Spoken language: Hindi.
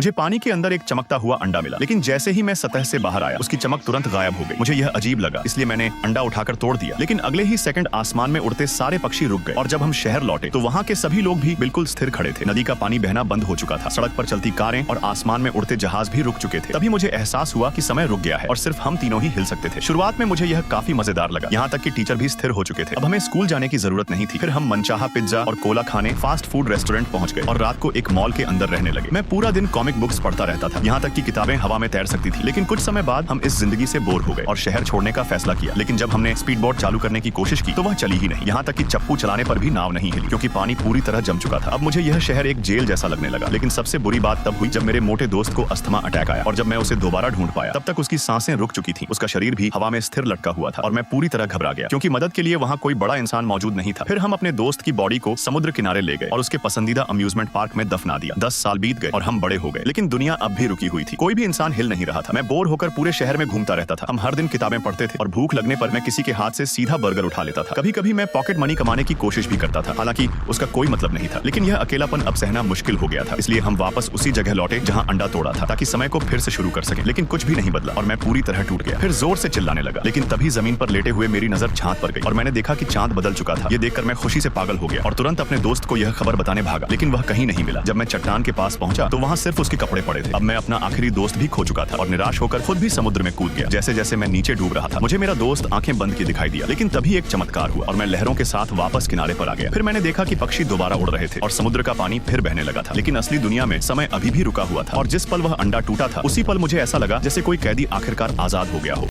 मुझे पानी के अंदर एक चमकता हुआ अंडा मिला, लेकिन जैसे ही मैं सतह से बाहर आया उसकी चमक तुरंत गायब हो गई। मुझे यह अजीब लगा, इसलिए मैंने अंडा उठाकर तोड़ दिया। लेकिन अगले ही सेकंड आसमान में उड़ते सारे पक्षी रुक गए और जब हम शहर लौटे तो वहाँ के सभी लोग भी बिल्कुल स्थिर खड़े थे। नदी का पानी बहना बंद हो चुका था, सड़क पर चलती कारें और आसमान में उड़ते जहाज भी रुक चुके थे। तभी मुझे एहसास हुआ कि समय रुक गया है और सिर्फ हम तीनों ही हिल सकते थे। शुरुआत में मुझे यह काफी मजेदार लगा, यहाँ तक कि टीचर भी स्थिर हो चुके थे। अब हमें स्कूल जाने की जरूरत नहीं थी। फिर हम मनचाहा पिज्जा और कोला खाने फास्ट फूड रेस्टोरेंट पहुंच गए और रात को एक मॉल के अंदर रहने लगे। मैं पूरा दिन कॉमिक बुक्स पढ़ता रहता था, यहाँ तक कि किताबें हवा में तैर सकती थी। लेकिन कुछ समय बाद हम इस जिंदगी से बोर हो गए और शहर छोड़ने का फैसला किया। लेकिन जब हमने स्पीड बोट चालू करने की कोशिश की तो वह चली ही नहीं, यहाँ तक कि चप्पू चलाने पर भी नाव नहीं हिली क्योंकि पानी पूरी तरह जम चुका था। अब मुझे यह शहर एक जेल जैसा लगने लगा। लेकिन सबसे बुरी बात तब हुई जब मेरे मोटे दोस्त को अस्थमा अटैक आया और जब मैं उसे दोबारा ढूंढ पाया तब तक उसकी सांसें रुक चुकी थी, उसका शरीर भी हवा में स्थिर लटका हुआ था और मैं पूरी तरह घबरा गया क्योंकि मदद के लिए वहाँ कोई बड़ा इंसान मौजूद नहीं था। फिर हम अपने दोस्त की बॉडी को समुद्र किनारे ले गए और उसके पसंदीदा अम्यूजमेंट पार्क में दफना दिया। 10 साल बीत गए और हम बड़े हो गए, लेकिन दुनिया अब भी रुकी हुई थी। कोई भी इंसान हिल नहीं रहा था। मैं बोर होकर पूरे शहर में घूमता रहता था। हम हर दिन किताबें पढ़ते थे और भूख लगने पर मैं किसी के हाथ से सीधा बर्गर उठा लेता था। कभी कभी मैं पॉकेट मनी कमाने की कोशिश भी करता था, हालांकि उसका कोई मतलब नहीं था। लेकिन यह अकेलापन अब सहना मुश्किल हो गया था, इसलिए हम वापस उसी जगह लौटे जहां अंडा तोड़ा था ताकि समय को फिर से शुरू कर सके। लेकिन कुछ भी नहीं बदला और मैं पूरी तरह टूट गया। फिर जोर से चिल्लाने लगा, लेकिन तभी जमीन पर लेटे हुए मेरी नजर चांद पर गई और मैंने देखा कि चांद बदल चुका था। ये देखकर मैं खुशी से पागल हो गया और तुरंत अपने दोस्त को यह खबर बताने भागा, लेकिन वह कहीं नहीं मिला। जब मैं चट्टान के पास पहुंचा तो वहां सिर्फ उसके कपड़े पड़े थे। अब मैं अपना आखिरी दोस्त भी खो चुका था और निराश होकर खुद भी समुद्र में कूद गया। जैसे जैसे मैं नीचे डूब रहा था मुझे मेरा दोस्त आंखें बंद किए दिखाई दिया, लेकिन तभी एक चमत्कार हुआ और मैं लहरों के साथ वापस किनारे पर आ गया। फिर मैंने देखा कि पक्षी दोबारा उड़ रहे थे और समुद्र का पानी फिर बहने लगा था। लेकिन असली दुनिया में समय अभी भी रुका हुआ था और जिस पल वह अंडा टूटा था उसी पल मुझे ऐसा लगा जैसे कोई कैदी आखिरकार आजाद हो गया हो।